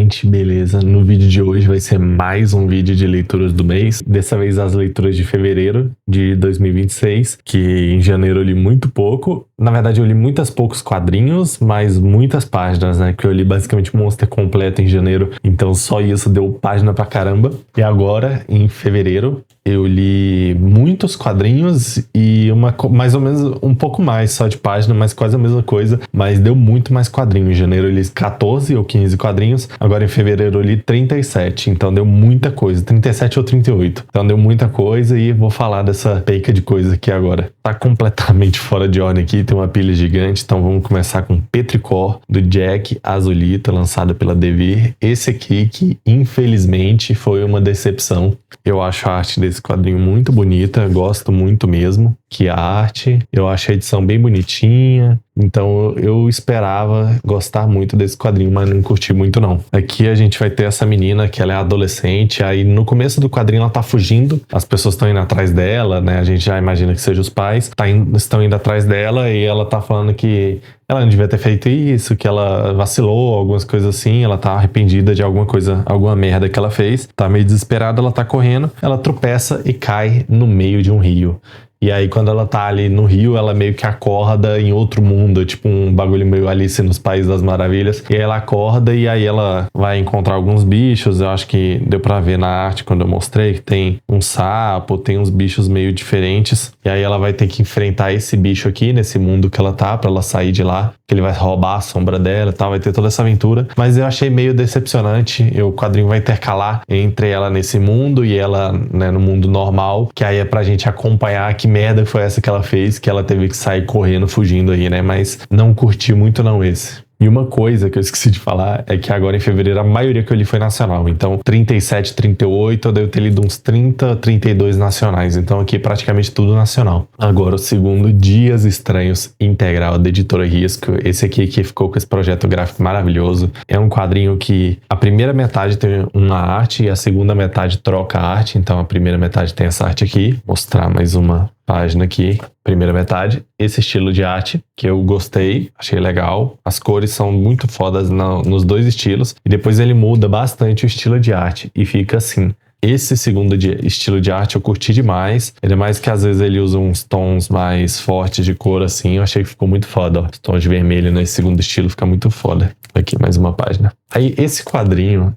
Gente, beleza. No vídeo de hoje vai ser mais um vídeo de leituras do mês. Dessa vez as leituras de fevereiro de 2026, que em janeiro eu li muito pouco. Na verdade eu li poucos quadrinhos, mas muitas páginas, né? Que eu li basicamente Monster completo em janeiro, então só isso deu página pra caramba. E agora, em fevereiro, eu li muitos quadrinhos e mais ou menos um pouco mais só de página, mas quase a mesma coisa, mas deu muito mais quadrinho. Em janeiro eu li 14 ou 15 quadrinhos, agora em fevereiro eu li 37, então deu muita coisa, 37 ou 38. Então deu muita coisa e vou falar dessa peca de coisa aqui agora. Tá completamente fora de ordem aqui, tem uma pilha gigante, então vamos começar com Petrichor, do Jack Azulita, lançado pela Devir. Esse aqui que infelizmente foi uma decepção. Eu acho a arte desse quadrinho muito bonita, gosto muito mesmo. Que a arte, eu acho a edição bem bonitinha, então eu esperava gostar muito desse quadrinho, mas não curti muito não. Aqui a gente vai ter essa menina que ela é adolescente, aí no começo do quadrinho ela tá fugindo, as pessoas estão indo atrás dela, né, a gente já imagina que sejam os pais, estão indo atrás dela e ela tá falando que ela não devia ter feito isso, que ela vacilou, algumas coisas assim, ela tá arrependida de alguma coisa, alguma merda que ela fez, tá meio desesperada, ela tá correndo, ela tropeça e cai no meio de um rio. E aí, quando ela tá ali no rio, ela meio que acorda em outro mundo, tipo um bagulho meio Alice nos Países das Maravilhas. E aí ela acorda e aí ela vai encontrar alguns bichos. Eu acho que deu pra ver na arte quando eu mostrei que tem um sapo, tem uns bichos meio diferentes. E aí ela vai ter que enfrentar esse bicho aqui, nesse mundo que ela tá, pra ela sair de lá. Que ele vai roubar a sombra dela e tal, vai ter toda essa aventura. Mas eu achei meio decepcionante. O quadrinho vai intercalar entre ela nesse mundo e ela, né, no mundo normal. Que aí é pra gente acompanhar que merda foi essa que ela fez, que ela teve que sair correndo, fugindo aí, né? Mas não curti muito não esse. E uma coisa que eu esqueci de falar é que agora em fevereiro a maioria que eu li foi nacional. Então 37, 38, eu devo ter lido uns 30, 32 nacionais. Então aqui praticamente tudo nacional. Agora o segundo, Dias Estranhos Integral, da Editora Risco. Esse aqui que ficou com esse projeto gráfico maravilhoso. É um quadrinho que a primeira metade tem uma arte e a segunda metade troca a arte. Então a primeira metade tem essa arte aqui. Vou mostrar mais uma página aqui, primeira metade, esse estilo de arte que eu gostei, achei legal, as cores são muito fodas nos dois estilos e depois ele muda bastante o estilo de arte e fica assim. Esse segundo estilo de arte eu curti demais, ainda mais que às vezes ele usa uns tons mais fortes de cor assim, eu achei que ficou muito foda, ó. Os tons de vermelho nesse segundo estilo fica muito foda. Aqui mais uma página. Aí esse quadrinho,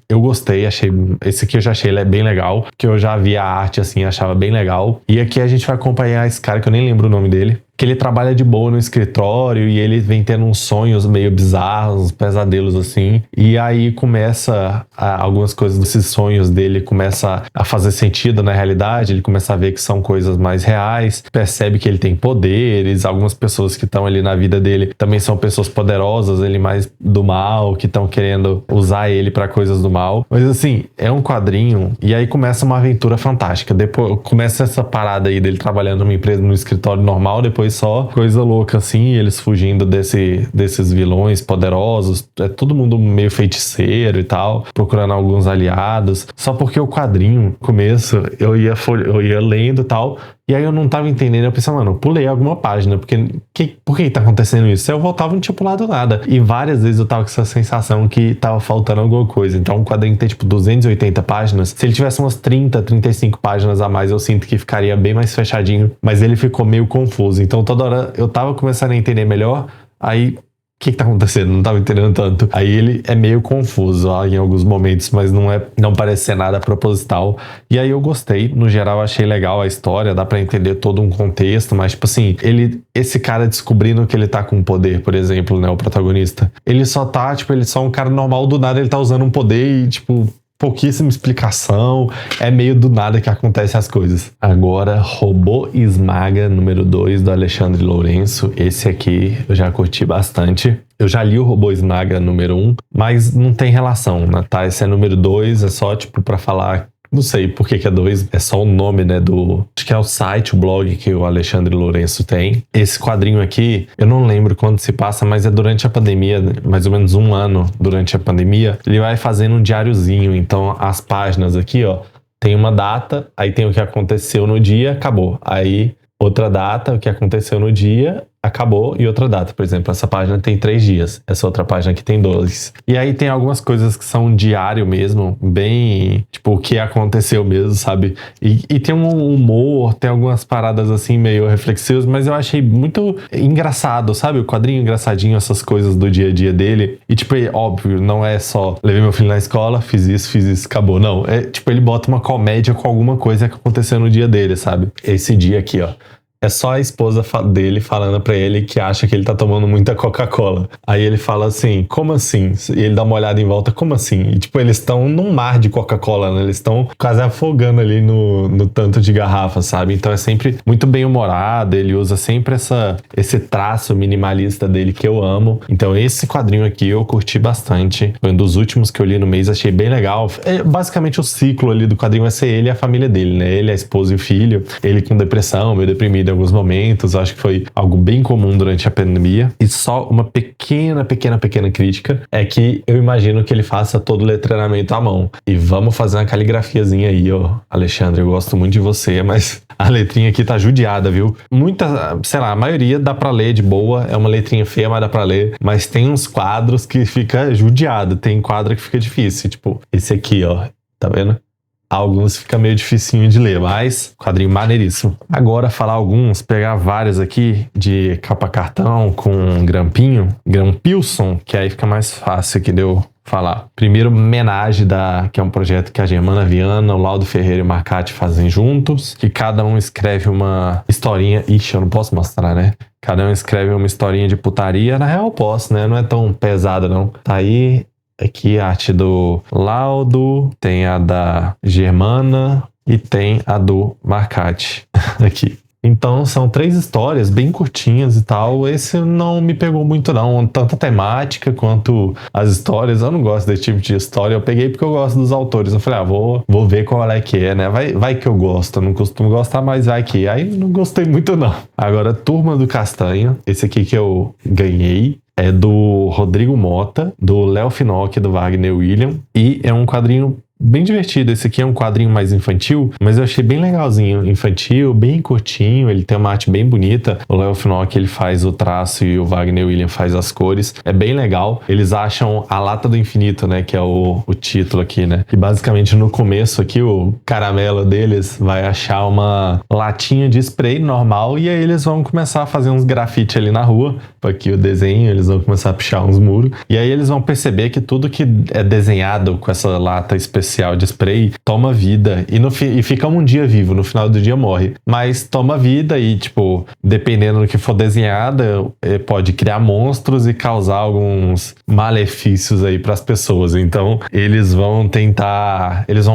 eu gostei, esse aqui eu já achei ele bem legal, que eu já vi a arte assim, achava bem legal. E aqui a gente vai acompanhar esse cara que eu nem lembro o nome dele, que ele trabalha de boa no escritório e ele vem tendo uns sonhos meio bizarros, uns pesadelos assim. E aí começa algumas coisas desses sonhos dele começa a fazer sentido na realidade, ele começa a ver que são coisas mais reais, percebe que ele tem poderes, algumas pessoas que estão ali na vida dele também são pessoas poderosas, ele mais do mal, que estão querendo usar ele para coisas do mal. Mas assim, é um quadrinho e aí começa uma aventura fantástica. Depois começa essa parada aí dele trabalhando numa empresa, no escritório normal, depois só coisa louca assim, eles fugindo desses vilões poderosos, é todo mundo meio feiticeiro e tal, procurando alguns aliados, só porque o quadrinho, no começo, eu ia lendo e tal, e aí eu não tava entendendo, eu pensei, mano, eu pulei alguma página, por que tá acontecendo isso? Eu voltava e não tinha pulado nada, e várias vezes eu tava com essa sensação que tava faltando alguma coisa, então o quadrinho tem tipo 280 páginas, se ele tivesse umas 30, 35 páginas a mais, eu sinto que ficaria bem mais fechadinho, mas ele ficou meio confuso, então toda hora eu tava começando a entender melhor, aí o que tá acontecendo? Não tava entendendo tanto. Aí ele é meio confuso ó, em alguns momentos, mas não parece ser nada proposital. E aí eu gostei. No geral, achei legal a história. Dá pra entender todo um contexto, mas tipo assim, esse cara descobrindo que ele tá com poder, por exemplo, né? O protagonista. Ele só tá, tipo, ele é só um cara normal, do nada ele tá usando um poder e, tipo, pouquíssima explicação, é meio do nada que acontecem as coisas. Agora, Robô Esmaga, número 2, do Alexandre Lourenço. Esse aqui eu já curti bastante. Eu já li o Robô Esmaga número 1, mas não tem relação, né, tá? Esse é número 2, é só, tipo, pra falar... Não sei por que é 2, é só o nome, né, acho que é o site, o blog que o Alexandre Lourenço tem. Esse quadrinho aqui, eu não lembro quando se passa, mas é durante a pandemia, mais ou menos um ano durante a pandemia. Ele vai fazendo um diáriozinho, então as páginas aqui, ó, tem uma data, aí tem o que aconteceu no dia, acabou. Aí outra data, o que aconteceu no dia, acabou e outra data. Por exemplo, essa página tem 3 dias, essa outra página aqui tem 2. E aí tem algumas coisas que são diário mesmo, bem, tipo, o que aconteceu mesmo, sabe? E tem um humor, tem algumas paradas assim meio reflexivas, mas eu achei muito engraçado, sabe? O quadrinho engraçadinho, essas coisas do dia a dia dele. E tipo, óbvio, não é só levei meu filho na escola, fiz isso, acabou. Não, é tipo, ele bota uma comédia com alguma coisa que aconteceu no dia dele, sabe? Esse dia aqui, ó. É só a esposa dele falando pra ele que acha que ele tá tomando muita Coca-Cola. Aí ele fala assim, como assim? E ele dá uma olhada em volta, como assim? E tipo, eles estão num mar de Coca-Cola, né? Eles estão quase afogando ali no tanto de garrafa, sabe? Então é sempre muito bem humorado, ele usa sempre esse traço minimalista dele que eu amo. Então esse quadrinho aqui eu curti bastante. Foi um dos últimos que eu li no mês, achei bem legal. É, basicamente o ciclo ali do quadrinho vai ser ele e a família dele, né? Ele, a esposa e o filho. Ele com depressão, meio deprimido em alguns momentos, acho que foi algo bem comum durante a pandemia. E só uma pequena crítica é que eu imagino que ele faça todo o letramento à mão. E vamos fazer uma caligrafiazinha aí, ó. Alexandre, eu gosto muito de você, mas a letrinha aqui tá judiada, viu? Muita, sei lá, a maioria dá pra ler de boa, é uma letrinha feia, mas dá pra ler. Mas tem uns quadros que fica judiado, tem quadro que fica difícil, tipo esse aqui, ó. Tá vendo? Alguns fica meio dificinho de ler, mas quadrinho maneiríssimo. Agora falar alguns, pegar vários aqui de capa cartão com Grampilson, que aí fica mais fácil que deu falar. Primeiro, Menage, que é um projeto que a Germana Viana, o Laudo Ferreira e o Marcati fazem juntos, que cada um escreve uma historinha. Ixi, eu não posso mostrar, né? Cada um escreve uma historinha de putaria. Na real eu posso, né? Não é tão pesada, não. Tá aí. Aqui a arte do Laudo, tem a da Germana e tem a do Marcati aqui. Então são 3 histórias bem curtinhas e tal. Esse não me pegou muito não, tanto a temática quanto as histórias. Eu não gosto desse tipo de história. Eu peguei porque eu gosto dos autores. Eu falei, vou ver qual é que é, né? Vai que eu gosto. Eu não costumo gostar, mas vai que. Aí não gostei muito não. Agora, Turma do Castanho. Esse aqui que eu ganhei. É do Rodrigo Mota, do Léo Finocchi, do Wagner William. E é um quadrinho bem divertido. Esse aqui é um quadrinho mais infantil, mas eu achei bem legalzinho. Infantil, bem curtinho, ele tem uma arte bem bonita. O Léo Finocchi, ele faz o traço e o Wagner William faz as cores. É bem legal. Eles acham a Lata do Infinito, né, que é o título aqui, né? E basicamente no começo aqui, o caramelo deles vai achar uma latinha de spray normal e aí eles vão começar a fazer uns grafite ali na rua. Aqui o desenho, eles vão começar a pichar uns muros. E aí eles vão perceber que tudo que é desenhado com essa lata especial de spray toma vida e fica um dia vivo, no final do dia morre. Mas toma vida e, tipo, dependendo do que for desenhada, pode criar monstros e causar alguns malefícios aí para as pessoas. Então, eles vão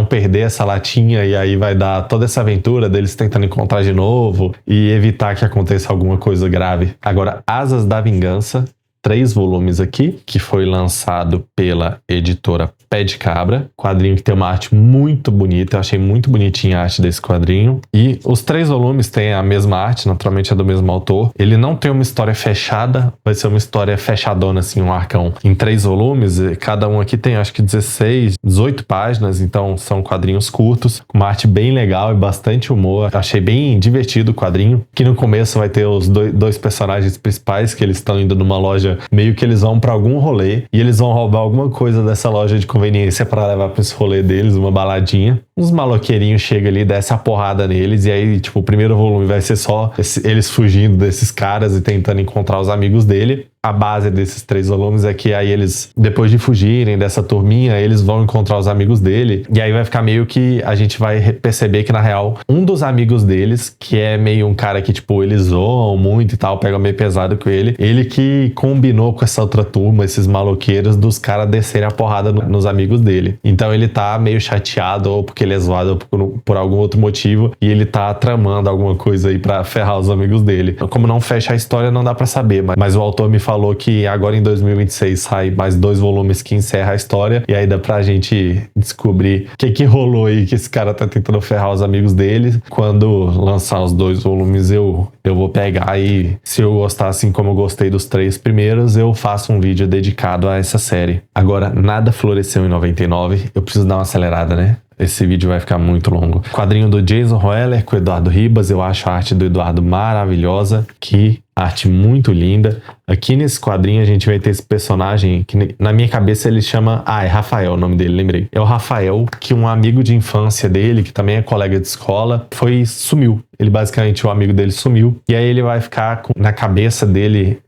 perder essa latinha e aí vai dar toda essa aventura deles tentando encontrar de novo e evitar que aconteça alguma coisa grave. Agora, Asas da Vingança, 3 volumes aqui, que foi lançado pela editora Pé de Cabra, quadrinho que tem uma arte muito bonita, eu achei muito bonitinha a arte desse quadrinho, e os 3 volumes têm a mesma arte, naturalmente é do mesmo autor. Ele não tem uma história fechada, vai ser uma história fechadona, assim, um arcão em 3 volumes, cada um aqui tem acho que 16, 18 páginas, então são quadrinhos curtos, com uma arte bem legal e bastante humor. Eu achei bem divertido o quadrinho, que no começo vai ter os dois personagens principais, que eles estão indo numa loja, meio que eles vão pra algum rolê, e eles vão roubar alguma coisa dessa loja de conveniência para levar para esse rolê deles, uma baladinha. Uns maloqueirinhos chegam ali, desce a porrada neles, e aí, tipo, o primeiro volume vai ser só eles fugindo desses caras e tentando encontrar os amigos dele. A base desses 3 volumes é que aí eles, depois de fugirem dessa turminha, eles vão encontrar os amigos dele, e aí vai ficar meio que a gente vai perceber que, na real, um dos amigos deles, que é meio um cara que, tipo, eles zoam muito e tal, pega meio pesado com ele que combinou com essa outra turma, esses maloqueiros, dos caras descerem a porrada nos amigos dele. Então ele tá meio chateado, ou porque ele é zoado, ou por algum outro motivo, e ele tá tramando alguma coisa aí pra ferrar os amigos dele. Como não fecha a história, não dá pra saber, mas o autor me falou que agora em 2026 sai mais 2 volumes que encerra a história, e aí dá pra gente descobrir o que rolou aí, que esse cara tá tentando ferrar os amigos dele. Quando lançar os 2 volumes eu vou pegar, e se eu gostar assim como eu gostei dos 3 primeiros, eu faço um vídeo dedicado a essa série. Agora, Nada Floresceu em 99, eu preciso dar uma acelerada, né? Esse vídeo vai ficar muito longo. Quadrinho do Jason Roeller com o Eduardo Ribas. Eu acho a arte do Eduardo maravilhosa. Que arte muito linda. Aqui nesse quadrinho a gente vai ter esse personagem que na minha cabeça ele chama... é Rafael o nome dele, lembrei. É o Rafael, que um amigo de infância dele, que também é colega de escola, sumiu. Ele basicamente, o amigo dele sumiu. E aí ele vai ficar na cabeça dele,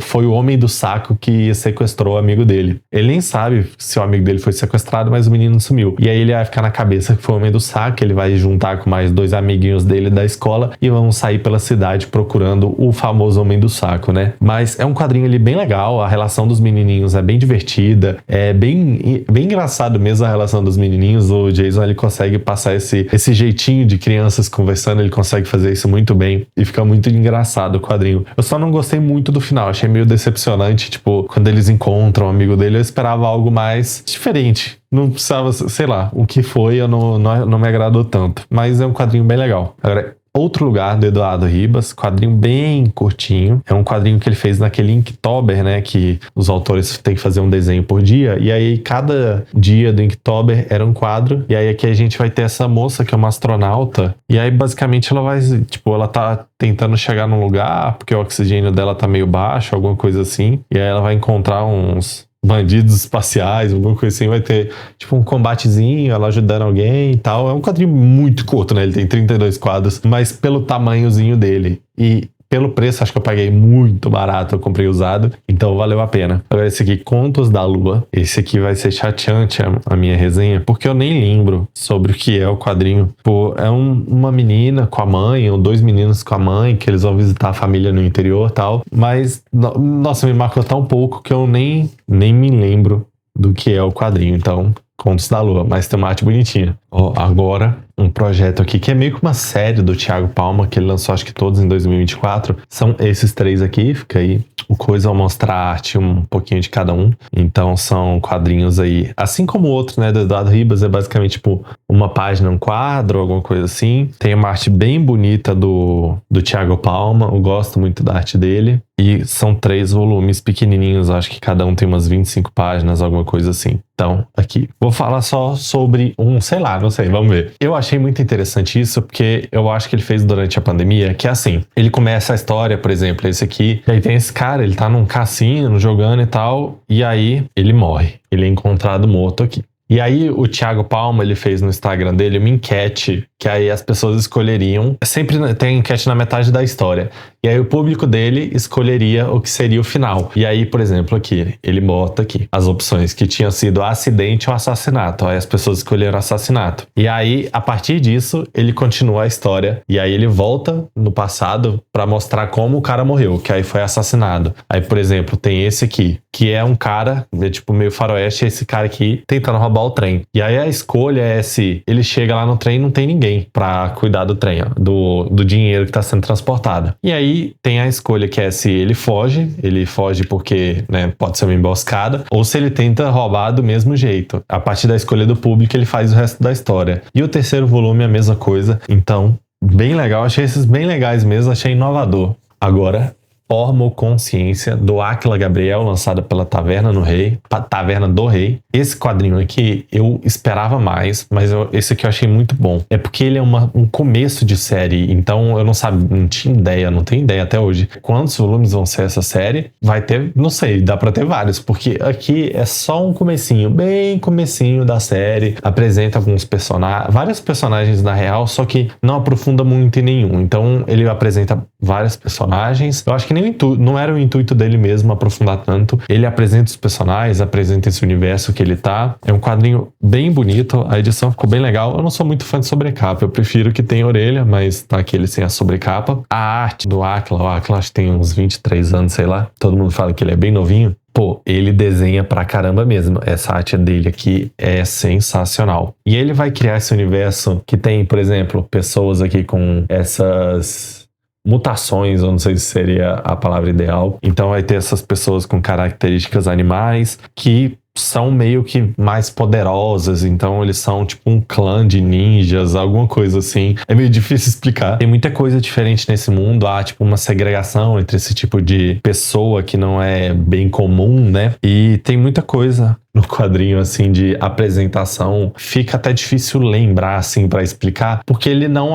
foi o homem do saco que sequestrou o amigo dele. Ele nem sabe se o amigo dele foi sequestrado, mas o menino sumiu. E aí ele vai ficar na cabeça que foi o homem do saco, ele vai juntar com mais 2 amiguinhos dele da escola e vão sair pela cidade procurando o famoso homem do saco, né? Mas é um quadrinho ali bem legal, a relação dos menininhos é bem divertida, é bem engraçado mesmo a relação dos menininhos. O Jason, ele consegue passar esse jeitinho de crianças conversando, ele consegue fazer isso muito bem e fica muito engraçado o quadrinho. Eu só não gostei muito do final, achei meio decepcionante, tipo, quando eles encontram o amigo dele, eu esperava algo mais diferente. Não precisava, sei lá, o que foi, não me agradou tanto. Mas é um quadrinho bem legal. Agora, Outro Lugar, do Eduardo Ribas, quadrinho bem curtinho. É um quadrinho que ele fez naquele Inktober, né? Que os autores têm que fazer um desenho por dia. E aí, cada dia do Inktober era um quadro. E aí, aqui a gente vai ter essa moça que é uma astronauta. E aí, basicamente, ela tá tentando chegar num lugar porque o oxigênio dela tá meio baixo, alguma coisa assim. E aí, ela vai encontrar uns bandidos espaciais, alguma coisa assim, vai ter tipo um combatezinho, ela ajudando alguém e tal. É um quadrinho muito curto, né? Ele tem 32 quadros, mas pelo tamanhozinho dele e pelo preço, acho que eu paguei muito barato, eu comprei usado, então valeu a pena. Agora esse aqui, Contos da Lua. Esse aqui vai ser chateante a minha resenha, porque eu nem lembro sobre o que é o quadrinho. Pô, é uma menina com a mãe, ou 2 meninos com a mãe, que eles vão visitar a família no interior e tal, mas, nossa, me marcou tão pouco que eu nem me lembro do que é o quadrinho, então... Contos da Lua, mas tem uma arte bonitinha. Agora, um projeto aqui que é meio que uma série do Thiago Palma, que ele lançou acho que todos em 2024. São esses 3 aqui, fica aí. O Coisa ao mostrar a arte, um pouquinho de cada um. Então são quadrinhos aí, assim como o outro, né, do Eduardo Ribas, é basicamente tipo uma página, um quadro, alguma coisa assim. Tem uma arte bem bonita do Thiago Palma, eu gosto muito da arte dele. E são 3 volumes pequenininhos, acho que cada um tem umas 25 páginas, alguma coisa assim. Então, aqui. Vou falar só sobre não sei, vamos ver. Eu achei muito interessante isso, porque eu acho que ele fez durante a pandemia, que é assim, ele começa a história, por exemplo, esse aqui, e aí tem esse cara, ele tá num cassino, jogando e tal, e aí ele morre. Ele é encontrado morto aqui. E aí o Thiago Palma, ele fez no Instagram dele uma enquete, que aí as pessoas escolheriam, sempre tem enquete na metade da história, e aí o público dele escolheria o que seria o final. E aí, por exemplo, aqui, ele bota aqui as opções que tinham sido acidente ou assassinato, aí as pessoas escolheram assassinato. E aí, a partir disso, ele continua a história, e aí ele volta no passado pra mostrar como o cara morreu, que aí foi assassinado. Aí, por exemplo, tem esse aqui, que é um cara, tipo meio faroeste, esse cara aqui tentando roubar o trem. E aí a escolha é se ele chega lá no trem e não tem ninguém pra cuidar do trem, ó, do dinheiro que tá sendo transportado. E aí tem a escolha que é se ele foge porque, né, pode ser uma emboscada, ou se ele tenta roubar do mesmo jeito. A partir da escolha do público, ele faz o resto da história. E o terceiro volume é a mesma coisa. Então, bem legal. Achei esses bem legais mesmo, achei inovador. Agora... Formoconsciência, do Átila Gabriel, lançada pela Taverna do Rei. Esse quadrinho aqui eu esperava mais, mas esse aqui eu achei muito bom. É porque ele é um começo de série, então eu não tenho ideia até hoje quantos volumes vão ser essa série. Vai ter, não sei, dá pra ter vários, porque aqui é só um comecinho, bem comecinho da série. Apresenta vários personagens na real, só que não aprofunda muito em nenhum. Então ele apresenta vários personagens. Eu acho que não era o intuito dele mesmo aprofundar tanto. Ele apresenta os personagens, apresenta esse universo que ele tá. É um quadrinho bem bonito, a edição ficou bem legal. Eu não sou muito fã de sobrecapa, eu prefiro que tenha orelha, mas tá aqui ele sem a sobrecapa. A arte do Átila, o Átila acho que tem uns 23 anos, sei lá. Todo mundo fala que ele é bem novinho. Pô, ele desenha pra caramba mesmo. Essa arte dele aqui é sensacional. E ele vai criar esse universo que tem, por exemplo, pessoas aqui com essas... mutações, eu não sei se seria a palavra ideal. Então vai ter essas pessoas com características animais que são meio que mais poderosas, então eles são tipo um clã de ninjas, alguma coisa assim. É meio difícil explicar. Tem muita coisa diferente nesse mundo, há tipo uma segregação entre esse tipo de pessoa que não é bem comum, né? E tem muita coisa no quadrinho, assim, de apresentação, fica até difícil lembrar, assim, pra explicar, porque ele não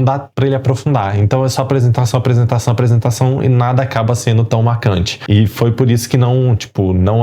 dá pra ele aprofundar. Então é só apresentação, apresentação, apresentação e nada acaba sendo tão marcante. E foi por isso que não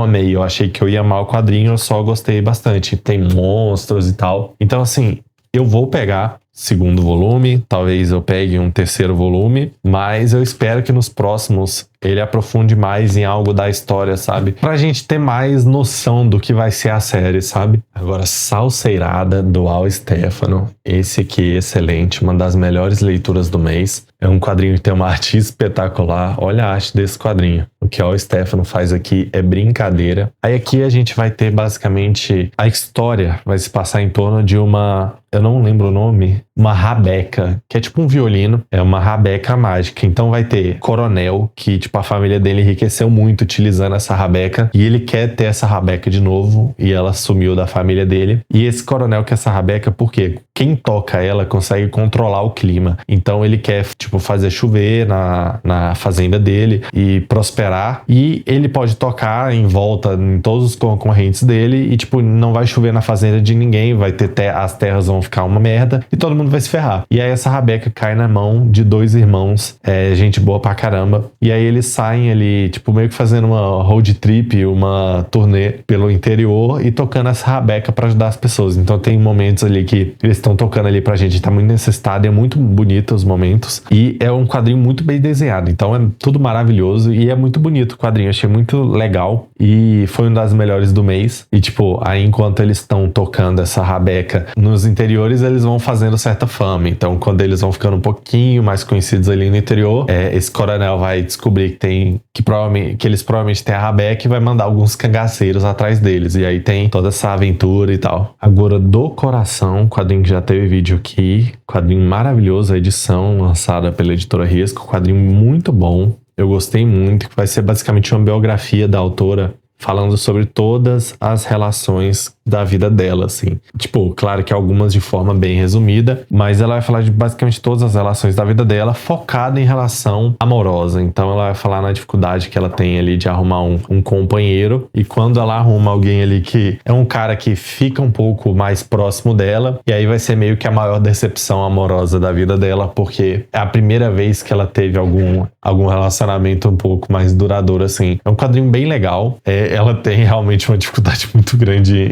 amei. Eu achei que eu ia amar o quadrinho, eu só gostei bastante. Tem monstros e tal. Então, assim, eu vou pegar segundo volume, talvez eu pegue um terceiro volume, mas eu espero que nos próximos ele aprofunde mais em algo da história, sabe? Pra gente ter mais noção do que vai ser a série, sabe? Agora, Salseirada, do Al Stefano. Esse aqui é excelente, uma das melhores leituras do mês. É um quadrinho que tem uma arte espetacular. Olha a arte desse quadrinho. O que o Al Stefano faz aqui é brincadeira. Aí aqui a gente vai ter basicamente a história vai se passar em torno de uma... Eu não lembro o nome. Uma rabeca, que é tipo um violino. É uma rabeca mágica. Então vai ter Coronel, que a família dele enriqueceu muito utilizando essa rabeca. E ele quer ter essa rabeca de novo. E ela sumiu da família dele. E esse Coronel quer essa rabeca porque quem toca ela consegue controlar o clima. Então ele quer, fazer chover na fazenda dele e prosperar. E ele pode tocar em volta em todos os concorrentes dele. E, não vai chover na fazenda de ninguém. Vai ter as terras vão ficar uma merda. E todo mundo vai se ferrar. E aí essa rabeca cai na mão de dois irmãos. Gente boa pra caramba. E aí eles saem ali, meio que fazendo uma road trip, uma turnê pelo interior e tocando essa rabeca pra ajudar as pessoas. Então tem momentos ali que eles estão tocando ali pra gente, tá muito necessitado, é muito bonito os momentos. E é um quadrinho muito bem desenhado, então é tudo maravilhoso e é muito bonito o quadrinho, achei muito legal e foi uma das melhores do mês. E aí enquanto eles estão tocando essa rabeca nos interiores, eles vão fazendo certa fama. Então quando eles vão ficando um pouquinho mais conhecidos ali no interior, esse coronel vai descobrir que eles provavelmente têm a rabeca e vai mandar alguns cangaceiros atrás deles. E aí tem toda essa aventura e tal. Agora, Do Coração, quadrinho que já teve vídeo aqui, quadrinho maravilhoso, a edição lançada pela editora Risco, quadrinho muito bom, eu gostei muito, que vai ser basicamente uma biografia da autora falando sobre todas as relações da vida dela, assim. Claro que algumas de forma bem resumida, mas ela vai falar de basicamente todas as relações da vida dela, focada em relação amorosa. Então ela vai falar na dificuldade que ela tem ali de arrumar um companheiro, e quando ela arruma alguém ali que é um cara que fica um pouco mais próximo dela, e aí vai ser meio que a maior decepção amorosa da vida dela, porque é a primeira vez que ela teve algum relacionamento um pouco mais duradouro, assim. É um quadrinho bem legal. Ela tem realmente uma dificuldade muito grande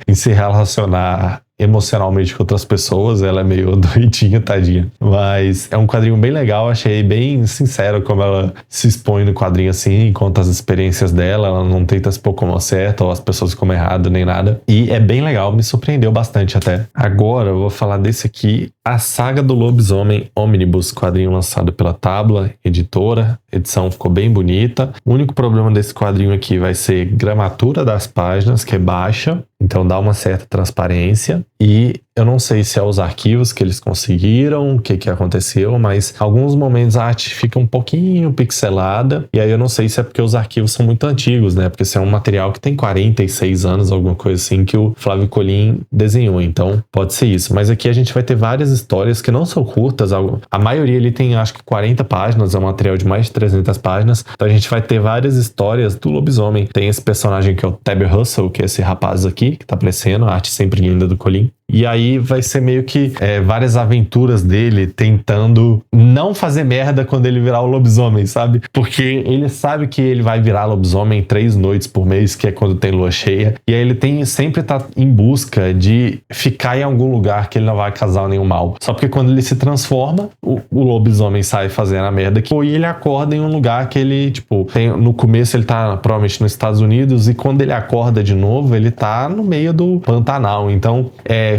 em se relacionar emocionalmente com outras pessoas, ela é meio doidinha, tadinha. Mas é um quadrinho bem legal, achei bem sincero como ela se expõe no quadrinho assim, conta as experiências dela, ela não tenta se pôr como certa ou as pessoas como errado, nem nada. E é bem legal, me surpreendeu bastante até. Agora eu vou falar desse aqui, A Saga do Lobisomem Omnibus, quadrinho lançado pela Tábua Editora. A edição ficou bem bonita. O único problema desse quadrinho aqui vai ser gramatura das páginas, que é baixa, então dá uma certa transparência. E eu não sei se é os arquivos que eles conseguiram, o que aconteceu, mas em alguns momentos a arte fica um pouquinho pixelada, e aí eu não sei se é porque os arquivos são muito antigos, né? Porque esse é um material que tem 46 anos, alguma coisa assim, que o Flávio Colim desenhou, então pode ser isso. Mas aqui a gente vai ter várias histórias que não são curtas, a maioria ele tem acho que 40 páginas, é um material de mais de 300 páginas, então a gente vai ter várias histórias do lobisomem. Tem esse personagem que é o Tabby Russell, que é esse rapaz aqui, que tá aparecendo, a arte sempre linda do Colim. E aí vai ser meio que várias aventuras dele tentando não fazer merda quando ele virar o lobisomem, sabe? Porque ele sabe que ele vai virar lobisomem 3 noites por mês, que é quando tem lua cheia. E aí ele sempre tá em busca de ficar em algum lugar que ele não vai causar nenhum mal. Só porque quando ele se transforma, o lobisomem sai fazendo a merda aqui. E ele acorda em um lugar que ele, no começo ele tá provavelmente nos Estados Unidos, e quando ele acorda de novo, ele tá no meio do Pantanal. Então,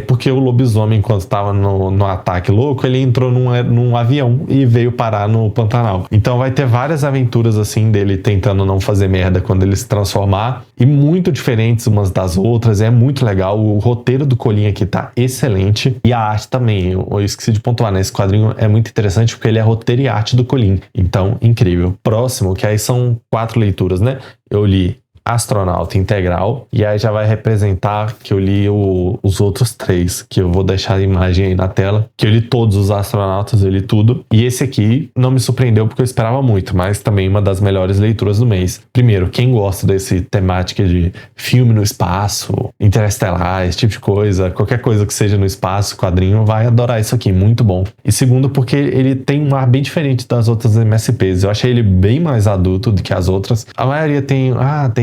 porque o lobisomem, quando estava no ataque louco, ele entrou num avião e veio parar no Pantanal. Então vai ter várias aventuras assim dele tentando não fazer merda quando ele se transformar, e muito diferentes umas das outras. É muito legal. O roteiro do Colim aqui tá excelente, e a arte também. Eu esqueci de pontuar, né? Esse quadrinho é muito interessante porque ele é roteiro e arte do Colim. Então, incrível. Próximo, que aí são 4 leituras, né? Eu li astronauta integral. E aí já vai representar que eu li os outros 3, que eu vou deixar a imagem aí na tela, que eu li todos os astronautas, eu li tudo. E esse aqui não me surpreendeu porque eu esperava muito, mas também uma das melhores leituras do mês. Primeiro, quem gosta desse temática de filme no espaço, interestelar, esse tipo de coisa, qualquer coisa que seja no espaço, quadrinho, vai adorar isso aqui, muito bom. E segundo, porque ele tem um ar bem diferente das outras MSPs. Eu achei ele bem mais adulto do que as outras. A maioria tem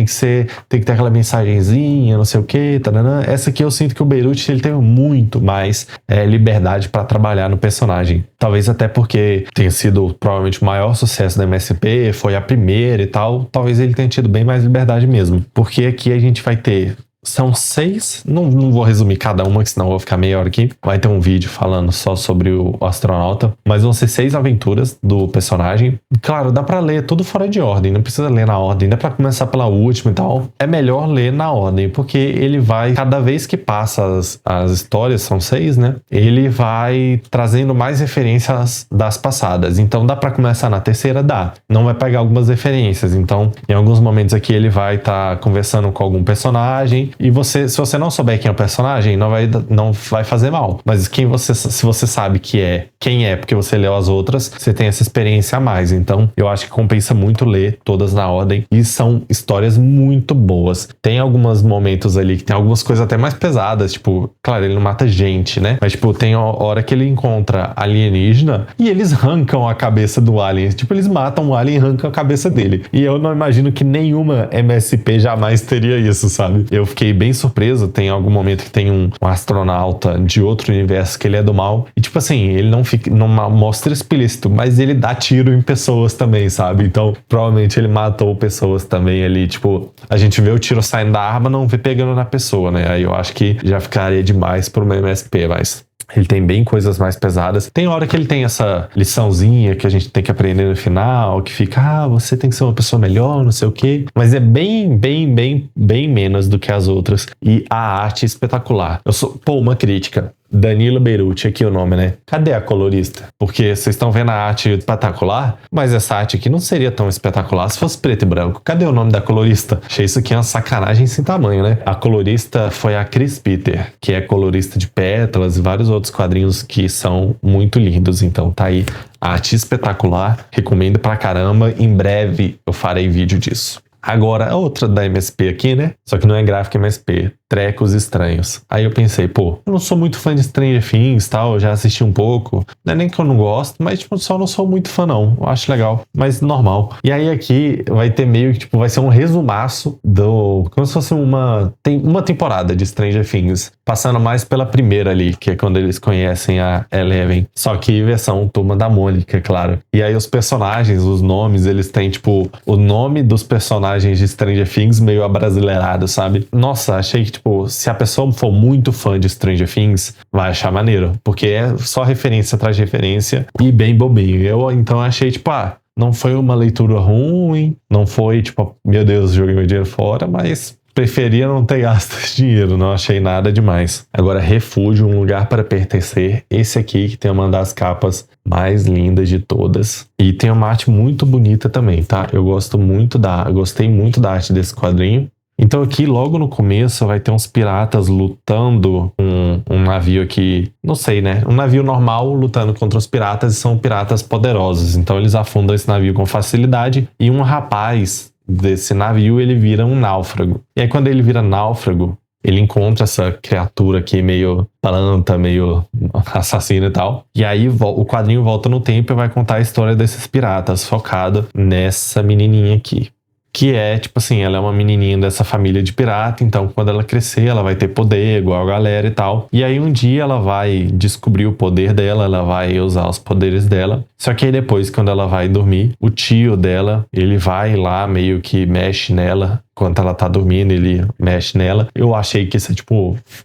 que ter aquela mensagenzinha, não sei o que, taranã. Essa aqui eu sinto que o Beirute ele tem muito mais liberdade para trabalhar no personagem. Talvez até porque tenha sido provavelmente o maior sucesso da MSP, foi a primeira e tal. Talvez ele tenha tido bem mais liberdade mesmo. Porque aqui a gente vai ter... São 6, não vou resumir cada uma, que senão eu vou ficar meia hora aqui. Vai ter um vídeo falando só sobre o astronauta. Mas vão ser 6 aventuras do personagem. Claro, dá pra ler tudo fora de ordem, não precisa ler na ordem. Dá pra começar pela última e tal. É melhor ler na ordem, porque ele vai, cada vez que passa as histórias, são 6, né? Ele vai trazendo mais referências das passadas. Então dá pra começar na terceira? Dá. Não vai pegar algumas referências. Então, em alguns momentos aqui ele vai estar conversando com algum personagem. E você, se você não souber quem é o personagem, não vai fazer mal. Mas se você sabe quem é, porque você leu as outras, você tem essa experiência a mais. Então, eu acho que compensa muito ler todas na ordem. E são histórias muito boas. Tem alguns momentos ali que tem algumas coisas até mais pesadas. Tipo, claro, ele não mata gente, né? Mas, tipo, tem a hora que ele encontra alienígena e eles arrancam a cabeça do alien. Tipo, eles matam o alien e arrancam a cabeça dele. E eu não imagino que nenhuma MSP jamais teria isso, sabe? Eu fiquei bem surpreso. Tem algum momento que tem um astronauta de outro universo que ele é do mal. E tipo assim, ele não mostra explícito, mas ele dá tiro em pessoas também, sabe? Então, provavelmente ele matou pessoas também ali. Tipo, a gente vê o tiro saindo da arma, não vê pegando na pessoa, né? Aí eu acho que já ficaria demais por uma MSP, mas... Ele tem bem coisas mais pesadas. Tem hora que ele tem essa liçãozinha que a gente tem que aprender no final, que fica, você tem que ser uma pessoa melhor, não sei o quê. Mas é bem menos do que as outras. E a arte é espetacular. Uma crítica. Danilo Beirute, aqui o nome, né? Cadê a colorista? Porque vocês estão vendo a arte espetacular, mas essa arte aqui não seria tão espetacular se fosse preto e branco. Cadê o nome da colorista? Achei isso aqui uma sacanagem sem tamanho, né? A colorista foi a Chris Peter, que é colorista de Pétalas e vários outros quadrinhos que são muito lindos. Então tá aí, arte espetacular, recomendo pra caramba. Em breve eu farei vídeo disso. Agora, a outra da MSP aqui, né? Só que não é gráfica MSP. Trecos Estranhos. Aí eu pensei, eu não sou muito fã de Stranger Things e tal, eu já assisti um pouco. Não é nem que eu não gosto, mas tipo, só não sou muito fã não. Eu acho legal, mas normal. E aí aqui vai ter meio que, vai ser um resumaço como se fosse uma temporada de Stranger Things. Passando mais pela primeira ali, que é quando eles conhecem a Eleven. Só que versão Turma da Mônica, claro. E aí os personagens, os nomes, eles têm, o nome dos personagens de Stranger Things meio abrasileirado, sabe? Nossa, achei que se a pessoa for muito fã de Stranger Things, vai achar maneiro. Porque é só referência atrás de referência e bem bobinho. Eu, então, achei, não foi uma leitura ruim, não foi, meu Deus, joguei meu dinheiro fora, mas preferia não ter gasto esse dinheiro, não achei nada demais. Agora, Refúgio, um lugar para pertencer. Esse aqui, que tem uma das capas mais lindas de todas. E tem uma arte muito bonita também, tá? Eu gostei muito da arte desse quadrinho. Então aqui, logo no começo, vai ter uns piratas lutando um navio aqui, não sei, né? Um navio normal lutando contra os piratas, e são piratas poderosos. Então eles afundam esse navio com facilidade e um rapaz desse navio, ele vira um náufrago. E aí quando ele vira náufrago, ele encontra essa criatura aqui meio planta, meio assassina e tal. E aí o quadrinho volta no tempo e vai contar a história desses piratas, focado nessa menininha aqui. Que é, ela é uma menininha dessa família de pirata, então quando ela crescer, ela vai ter poder, igual a galera e tal. E aí um dia ela vai descobrir o poder dela, ela vai usar os poderes dela. Só que aí depois, quando ela vai dormir, o tio dela, ele vai lá, meio que mexe nela. Quando ela tá dormindo, ele mexe nela. Eu achei que isso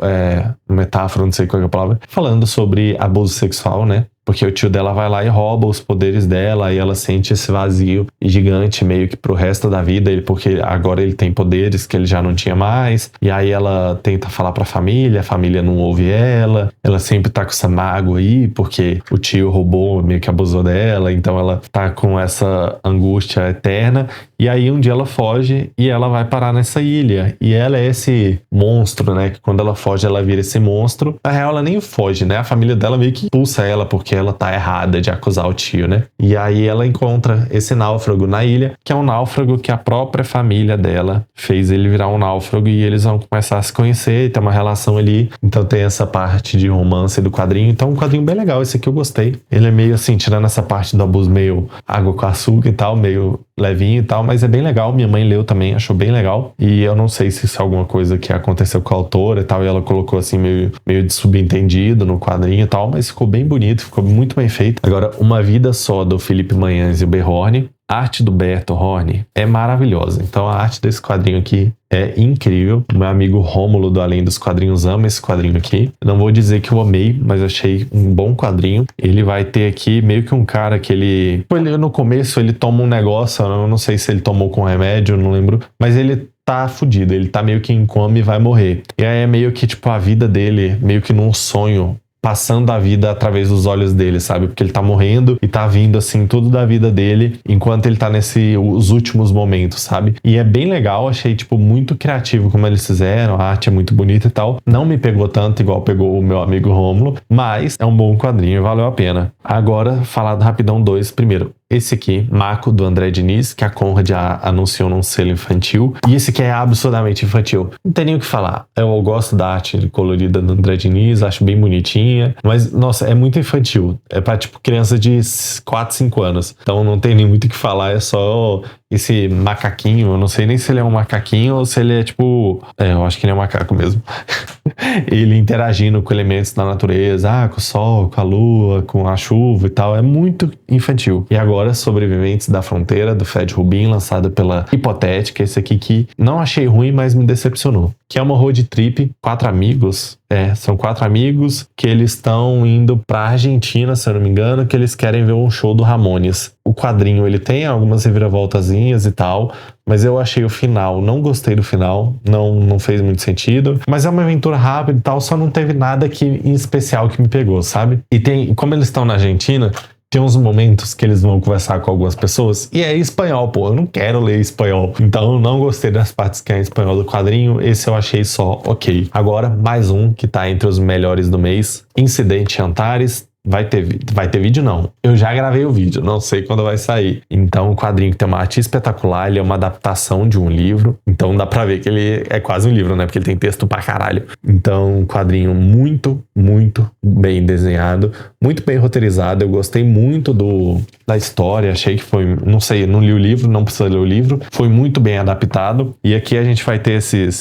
é metáfora, não sei qual é a palavra, falando sobre abuso sexual, né? Porque o tio dela vai lá e rouba os poderes dela e ela sente esse vazio gigante meio que pro resto da vida, porque agora ele tem poderes que ele já não tinha mais. E aí ela tenta falar pra família, a família não ouve ela. Ela sempre tá com essa mágoa aí, porque o tio roubou, meio que abusou aconteceu dela, então ela tá com essa angústia eterna. E aí um dia ela foge e ela vai parar nessa ilha. E ela é esse monstro, né? Que quando ela foge, ela vira esse monstro. Na real, ela nem foge, né? A família dela meio que expulsa ela porque ela tá errada de acusar o tio, né? E aí ela encontra esse náufrago na ilha, que é um náufrago que a própria família dela fez ele virar um náufrago e eles vão começar a se conhecer e ter uma relação ali. Então tem essa parte de romance do quadrinho. Então um quadrinho bem legal, esse aqui eu gostei. Ele é meio assim, tirando essa parte do abuso meio água com açúcar e tal, meio levinho e tal, mas é bem legal. Minha mãe leu também, achou bem legal. E eu não sei se isso é alguma coisa que aconteceu com a autora e tal, e ela colocou assim meio de subentendido no quadrinho e tal, mas ficou bem bonito, ficou muito bem feito. Agora, Uma Vida Só, do Felipe Manhães e o B. Horne. A arte do Berto Horne é maravilhosa. Então a arte desse quadrinho aqui é incrível. O meu amigo Rômulo do Além dos Quadrinhos ama esse quadrinho aqui. Não vou dizer que eu amei, mas achei um bom quadrinho. Ele vai ter aqui meio que um cara que ele no começo ele toma um negócio, eu não sei se ele tomou com remédio, não lembro, mas ele tá fudido, ele tá meio que em coma e vai morrer. E aí é meio que tipo a vida dele, meio que num sonho, passando a vida através dos olhos dele, sabe? Porque ele tá morrendo e tá vindo, assim, tudo da vida dele enquanto ele tá os últimos momentos, sabe? E é bem legal, achei, tipo, muito criativo como eles fizeram, a arte é muito bonita e tal. Não me pegou tanto igual pegou o meu amigo Rômulo, mas é um bom quadrinho, valeu a pena. Agora, falar do Rapidão 2 primeiro. Esse aqui, Mako, do André Diniz, que a Conrad anunciou num selo infantil. E esse aqui é absurdamente infantil. Não tem nem o que falar. Eu gosto da arte colorida do André Diniz, acho bem bonitinha. Mas, nossa, é muito infantil. É pra, tipo, criança de 4, 5 anos. Então não tem nem muito o que falar, é só esse macaquinho. Eu não sei nem se ele é um macaquinho ou se ele é, tipo... eu acho que ele é um macaco mesmo. Ele interagindo com elementos da natureza, com o sol, com a lua, com a chuva e tal. É muito infantil. E agora, Sobreviventes da Fronteira, do Fred Rubin, lançado pela Hipotética. Esse aqui que não achei ruim, mas me decepcionou. Que é uma road trip, 4 amigos. São 4 amigos que eles estão indo pra Argentina, se eu não me engano, que eles querem ver um show do Ramones. O quadrinho, ele tem algumas reviravoltazinhas e tal, mas eu achei o final, não gostei do final, não fez muito sentido. Mas é uma aventura rápida e tal, só não teve nada em especial que me pegou, sabe? E como eles estão na Argentina... Tem uns momentos que eles vão conversar com algumas pessoas e é em espanhol, pô, eu não quero ler espanhol. Então eu não gostei das partes que é em espanhol do quadrinho, esse eu achei só ok. Agora, mais um que tá entre os melhores do mês, Incidente Antares. Vai ter vídeo não. Eu já gravei o vídeo, não sei quando vai sair. Então o quadrinho que tem uma arte espetacular, ele é uma adaptação de um livro. Então dá pra ver que ele é quase um livro, né? Porque ele tem texto pra caralho. Então um quadrinho muito, muito bem desenhado, muito bem roteirizado. Eu gostei muito da história, achei que foi... Não sei, não li o livro, não precisa ler o livro. Foi muito bem adaptado. E aqui a gente vai ter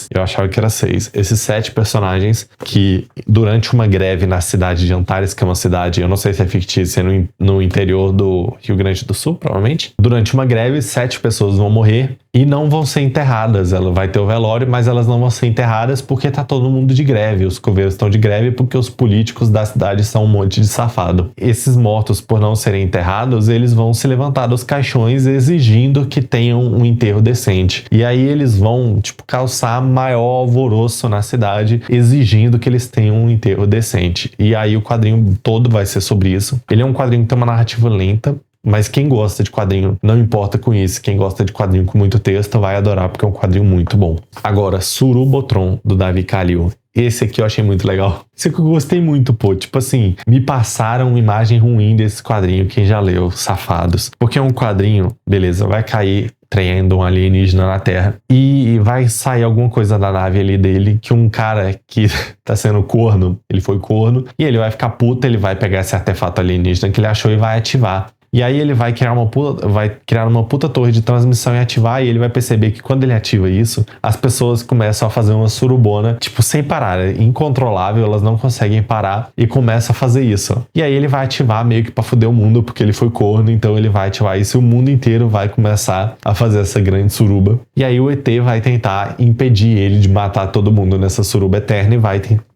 eu achava que era 6. Esses 7 personagens que durante uma greve na cidade de Antares, que é uma cidade, eu não sei se é fictícia, no interior do Rio Grande do Sul, provavelmente. Durante uma greve, 7 pessoas vão morrer e não vão ser enterradas. Ela vai ter o velório, mas elas não vão ser enterradas porque tá todo mundo de greve. Os coveiros estão de greve porque os políticos da cidade são um monte de safado. Esses mortos, por não serem enterrados, eles vão se levantar dos caixões exigindo que tenham um enterro decente. E aí eles vão, tipo, causar maior alvoroço na cidade, exigindo que eles tenham um enterro decente. E aí o quadrinho todo vai ser sobre isso. Ele é um quadrinho que tem uma narrativa lenta, mas quem gosta de quadrinho, não importa com isso, quem gosta de quadrinho com muito texto vai adorar, porque é um quadrinho muito bom. Agora, Surubotron, do Davi Kalil. Esse aqui eu achei muito legal. Esse aqui eu gostei muito, pô. Tipo assim, me passaram uma imagem ruim desse quadrinho, quem já leu, safados. Porque é um quadrinho, beleza, vai cair traindo um alienígena na Terra e vai sair alguma coisa da nave ali dele, que um cara que tá sendo corno, ele foi corno, e ele vai ficar puto, ele vai pegar esse artefato alienígena que ele achou e vai ativar. E aí ele vai criar uma puta torre de transmissão e ativar, e ele vai perceber que quando ele ativa isso, as pessoas começam a fazer uma surubona, tipo, sem parar, é incontrolável, elas não conseguem parar e começam a fazer isso. E aí ele vai ativar meio que pra fuder o mundo, porque ele foi corno, então ele vai ativar isso e o mundo inteiro vai começar a fazer essa grande suruba. E aí o ET vai tentar impedir ele de matar todo mundo nessa suruba eterna e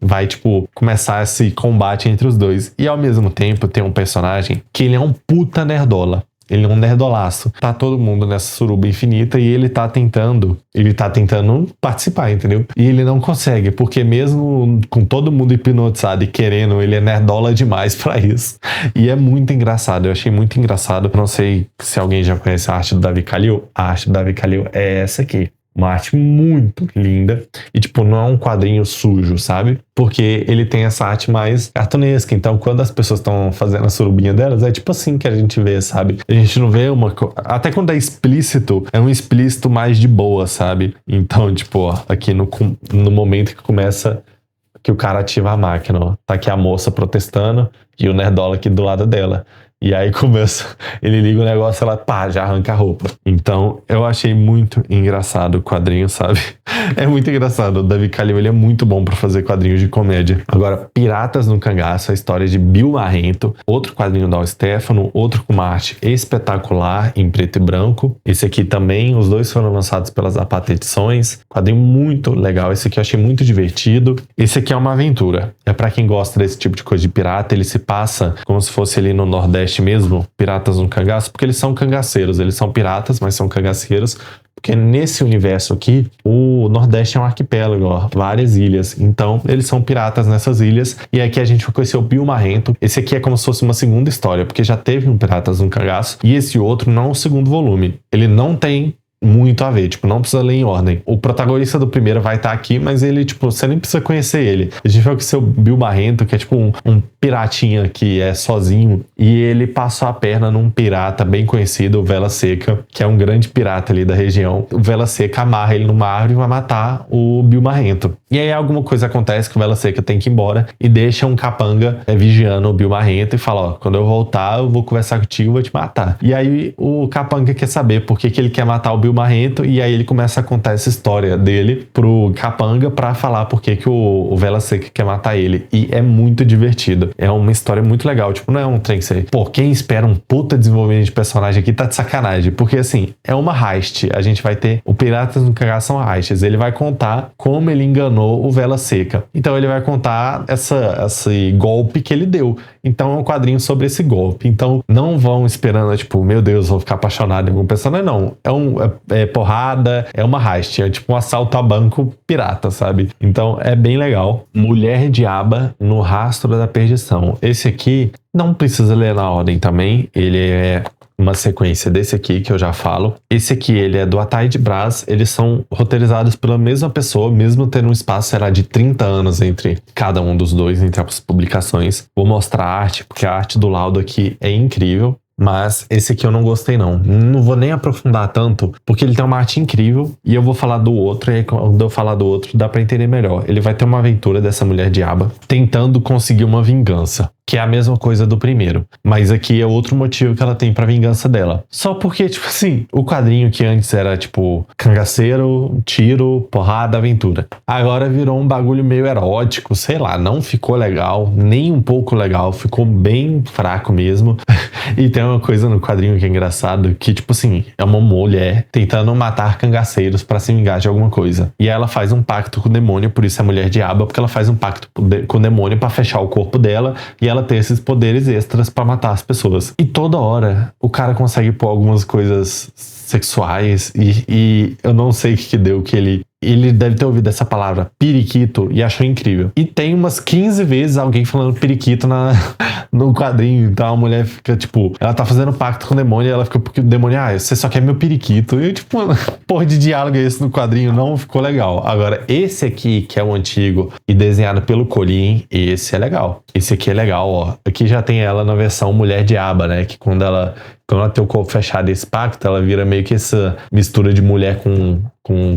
vai tipo, começar esse combate entre os dois. E ao mesmo tempo tem um personagem que ele é um puta nerdola. Ele é um nerdolaço. Tá todo mundo nessa suruba infinita e ele tá tentando participar, entendeu? E ele não consegue, porque mesmo com todo mundo hipnotizado e querendo, ele é nerdola demais pra isso. E é muito engraçado, eu achei muito engraçado. Não sei se alguém já conhece a arte do Davi Kalil. A arte do Davi Kalil é essa aqui. Uma arte muito linda. E, tipo, não é um quadrinho sujo, sabe? Porque ele tem essa arte mais cartunesca. Então, quando as pessoas estão fazendo a surubinha delas, é tipo assim que a gente vê, sabe? A gente não vê uma... Até quando é explícito, é um explícito mais de boa, sabe? Então, tipo, ó, aqui no momento que começa... que o cara ativa a máquina, ó. Tá aqui a moça protestando e o nerdola aqui do lado dela. E aí começa, ele liga o negócio, ela pá, já arranca a roupa. Então, eu achei muito engraçado o quadrinho, sabe? É muito engraçado. O Davi Kalil, ele é muito bom pra fazer quadrinhos de comédia. Agora, Piratas no Cangaço, a história de Bill Marrento, outro quadrinho da Stefano, outro com uma arte espetacular em preto e branco. Esse aqui também, os dois foram lançados pelas Zapata Edições. Quadrinho muito legal. Esse aqui eu achei muito divertido. Esse aqui é uma aventura. É pra quem gosta desse tipo de coisa de pirata. Ele se passa como se fosse ali no Nordeste mesmo, Piratas no Cangaço, porque eles são cangaceiros, eles são piratas, mas são cangaceiros, porque nesse universo aqui, o Nordeste é um arquipélago, ó, várias ilhas, então eles são piratas nessas ilhas, e aqui a gente vai conhecer o Bill Marrento. Esse aqui é como se fosse uma segunda história, porque já teve um Piratas no Cangaço, e esse outro não é o segundo volume, ele não tem muito a ver, tipo, não precisa ler em ordem. O protagonista do primeiro vai estar aqui, mas ele, tipo, você nem precisa conhecer ele. A gente vai conhecer o Bill Marrento, que é tipo um piratinha que é sozinho, e ele passou a perna num pirata bem conhecido, o Vela Seca, que é um grande pirata ali da região. O Vela Seca amarra ele numa árvore e vai matar o Bill Marrento. E aí alguma coisa acontece que o Vela Seca tem que ir embora e deixa um capanga vigiando o Bill Marrento e fala, ó, quando eu voltar eu vou conversar contigo e vou te matar. E aí o capanga quer saber por que ele quer matar o Bill Marrento, e aí ele começa a contar essa história dele pro capanga pra falar por que o Vela Seca quer matar ele. E é muito divertido. É uma história muito legal. Tipo, não é um trem que você... Pô, quem espera um puta desenvolvimento de personagem aqui tá de sacanagem. Porque, assim, é uma heist. A gente vai ter... O Piratas no Cangaço são heists. Ele vai contar como ele enganou o Vela Seca. Então, ele vai contar esse golpe que ele deu. Então, é um quadrinho sobre esse golpe. Então, não vão esperando, tipo, meu Deus, vou ficar apaixonado em algum personagem. Não. É porrada, é uma heist. É tipo um assalto a banco pirata, sabe? Então, é bem legal. Mulher Diaba no Rastro da Perdição. Esse aqui não precisa ler na ordem também. Ele é uma sequência desse aqui que eu já falo. Esse aqui, ele é do Ataíde Braz. Eles são roteirizados pela mesma pessoa, mesmo tendo um espaço, será de 30 anos entre cada um dos dois, entre as publicações. Vou mostrar a arte, porque a arte do Laudo aqui é incrível. Mas esse aqui eu não gostei não. Não vou nem aprofundar tanto, porque ele tem uma arte incrível e eu vou falar do outro, e aí quando eu falar do outro dá pra entender melhor. Ele vai ter uma aventura dessa mulher diaba tentando conseguir uma vingança, que é a mesma coisa do primeiro. Mas aqui é outro motivo que ela tem pra vingança dela. Só porque, tipo assim, o quadrinho que antes era, tipo, cangaceiro, tiro, porrada, aventura. Agora virou um bagulho meio erótico, sei lá, não ficou legal, nem um pouco legal, ficou bem fraco mesmo. E tem uma coisa no quadrinho que é engraçado, que, tipo assim, é uma mulher tentando matar cangaceiros pra se vingar de alguma coisa. E ela faz um pacto com o demônio, por isso é mulher diaba, porque ela faz um pacto com o demônio pra fechar o corpo dela, e ela ter esses poderes extras pra matar as pessoas. E toda hora o cara consegue pôr algumas coisas sexuais e eu não sei o que deu, que ele deve ter ouvido essa palavra periquito e achou incrível. E tem umas 15 vezes alguém falando periquito no quadrinho. Então a mulher fica tipo, ela tá fazendo pacto com o demônio e ela fica, porque o demônio, você só quer meu periquito. E eu tipo, porra de diálogo é esse no quadrinho? Não ficou legal. Agora, esse aqui, que é o antigo e desenhado pelo Colin, esse é legal. Esse aqui é legal, ó. Aqui já tem ela na versão Mulher Diaba, né? Que quando ela tem o corpo fechado esse pacto, ela vira meio que essa mistura de mulher com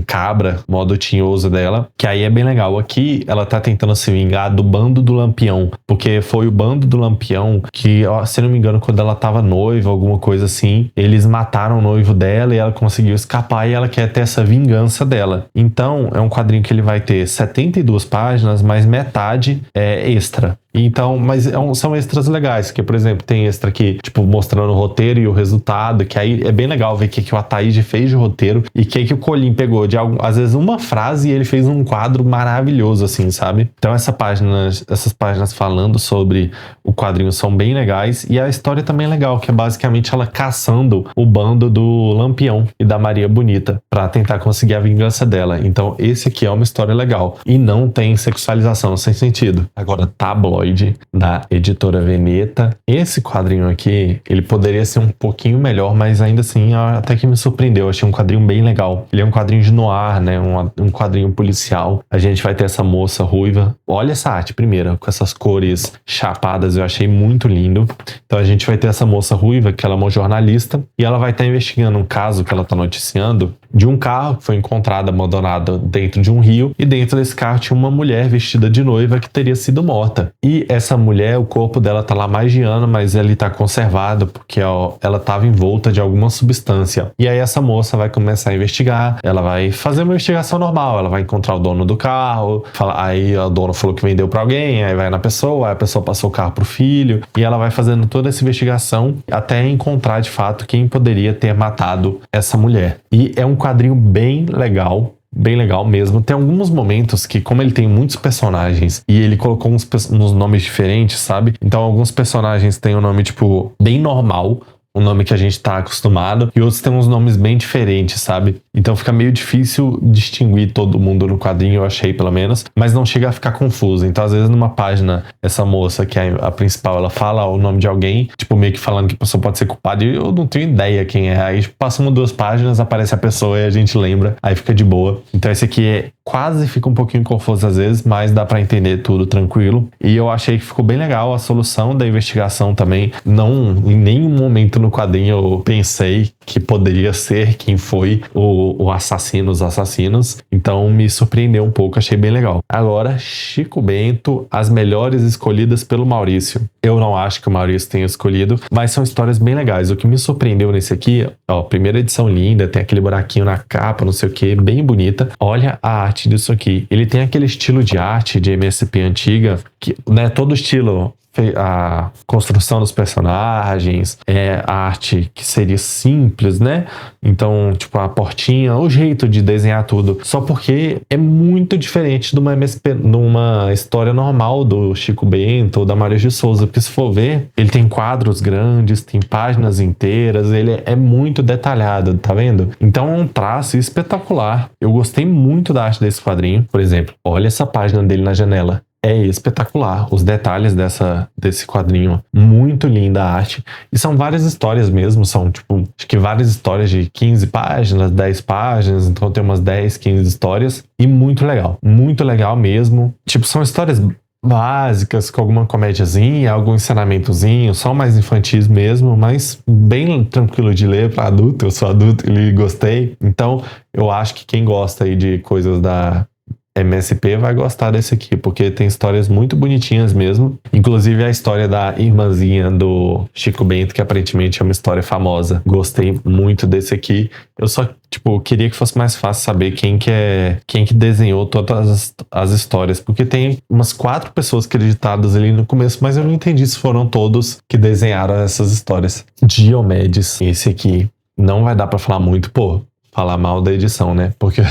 cabra, modo tinhoso dela, que aí é bem legal. Aqui ela tá tentando se vingar do Bando do Lampião, porque foi o Bando do Lampião que, ó, se não me engano, quando ela tava noiva, alguma coisa assim, eles mataram o noivo dela e ela conseguiu escapar e ela quer ter essa vingança dela. Então, é um quadrinho que ele vai ter 72 páginas, mas metade é extra. Então, mas são extras legais, que, por exemplo, tem extra aqui, tipo, mostrando o roteiro e o resultado, que aí é bem legal ver o que o Ataíde fez de roteiro e o que o Colin pegou de às vezes uma frase e ele fez um quadro maravilhoso, assim, sabe? Então essas páginas falando sobre o quadrinho são bem legais e a história também é legal, que é basicamente ela caçando o bando do Lampião e da Maria Bonita pra tentar conseguir a vingança dela. Então esse aqui é uma história legal e não tem sexualização sem sentido. Agora, Tabloide, da editora Veneta. Esse quadrinho aqui, ele poderia ser um pouquinho melhor, mas ainda assim até que me surpreendeu. Eu achei um quadrinho bem legal. Ele é um quadrinho de noir, né? Um quadrinho policial. A gente vai ter essa moça ruiva. Olha essa arte primeiro, com essas cores chapadas, eu achei muito lindo. Então a gente vai ter essa moça ruiva, que ela é uma jornalista, e ela vai estar investigando um caso que ela está noticiando de um carro que foi encontrado abandonado dentro de um rio, e dentro desse carro tinha uma mulher vestida de noiva que teria sido morta. E essa mulher, o corpo dela tá lá há mais de ano, mas ele tá conservado porque ela estava envolta de alguma substância. E aí essa moça vai começar a investigar, ela vai fazer uma investigação normal, ela vai encontrar o dono do carro, aí o dono falou que vendeu para alguém, aí vai na pessoa, aí a pessoa passou o carro pro filho, e ela vai fazendo toda essa investigação até encontrar de fato quem poderia ter matado essa mulher. E é um quadrinho bem legal mesmo. Tem alguns momentos que, como ele tem muitos personagens e ele colocou uns nomes diferentes, sabe? Então alguns personagens têm um nome, tipo, bem normal, um nome que a gente tá acostumado, e outros têm uns nomes bem diferentes, sabe? Então fica meio difícil distinguir todo mundo no quadrinho, eu achei, pelo menos, mas não chega a ficar confuso. Então, às vezes, numa página, essa moça, que é a principal, ela fala o nome de alguém, tipo, meio que falando que a pessoa pode ser culpada, e eu não tenho ideia quem é. Aí, tipo, passa uma, duas páginas, aparece a pessoa e a gente lembra, aí fica de boa. Então, esse aqui quase fica um pouquinho confuso às vezes, mas dá pra entender tudo tranquilo. E eu achei que ficou bem legal a solução da investigação também. Não, em nenhum momento no quadrinho eu pensei que poderia ser quem foi o assassino, os assassinos. Então me surpreendeu um pouco, achei bem legal. Agora, Chico Bento, as melhores escolhidas pelo Maurício. Eu não acho que o Maurício tenha escolhido, mas são histórias bem legais. O que me surpreendeu nesse aqui, ó, primeira edição linda, tem aquele buraquinho na capa, não sei o que, bem bonita. Olha a arte disso aqui. Ele tem aquele estilo de arte de MSP antiga, que, né, todo estilo, a construção dos personagens, a arte que seria simples, né? Então, tipo, a portinha, o jeito de desenhar tudo. Só porque é muito diferente de uma MSP, numa história normal do Chico Bento ou da Maria de Souza. Porque se for ver, ele tem quadros grandes, tem páginas inteiras, ele é muito detalhado, tá vendo? Então é um traço espetacular. Eu gostei muito da arte desse quadrinho. Por exemplo, olha essa página dele na janela. É espetacular, os detalhes desse quadrinho, muito linda a arte, e são várias histórias mesmo, são tipo, acho que várias histórias de 15 páginas, 10 páginas, então tem umas 10, 15 histórias, e muito legal mesmo, tipo, são histórias básicas, com alguma comédiazinha, algum ensinamentozinho, só mais infantis mesmo, mas bem tranquilo de ler para adulto. Eu sou adulto e gostei, então eu acho que quem gosta aí de coisas da MSP vai gostar desse aqui, porque tem histórias muito bonitinhas mesmo. Inclusive a história da irmãzinha do Chico Bento, que aparentemente é uma história famosa. Gostei muito desse aqui. Eu só, tipo, queria que fosse mais fácil saber quem que desenhou todas as histórias, porque tem umas 4 pessoas acreditadas ali no começo, mas eu não entendi se foram todos que desenharam essas histórias. Diomedes, esse aqui não vai dar pra falar muito, falar mal da edição, né? Porque